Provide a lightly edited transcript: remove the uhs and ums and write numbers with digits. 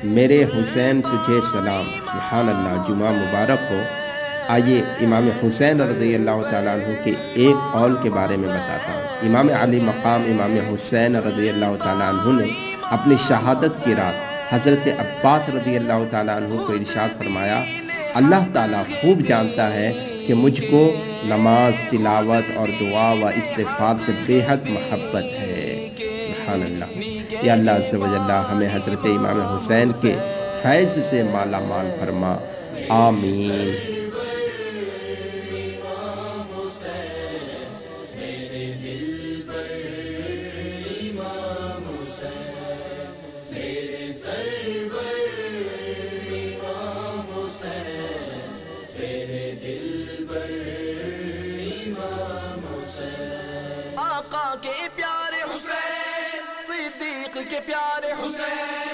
میرے حسین تجھے سلام۔ سبحان اللہ، جمعہ مبارک ہو۔ آئیے امام حسین رضی اللہ تعالیٰ عنہ کے ایک قول کے بارے میں بتاتا ہوں۔ امام علی مقام امام حسین رضی اللہ تعالیٰ عنہ نے اپنی شہادت کی رات حضرت عباس رضی اللہ تعالیٰ عنہ کو ارشاد فرمایا، اللہ تعالیٰ خوب جانتا ہے کہ مجھ کو نماز، تلاوت اور دعا و استغفار سے بے حد محبت ہے۔ سبحان اللہ۔ یا اللہ عز و جل ہمیں حضرت امام حسین کے فیض سے مالا مال فرما، آمین۔ آقا کے پیارے حسین، صدیق کے پیارے حسین،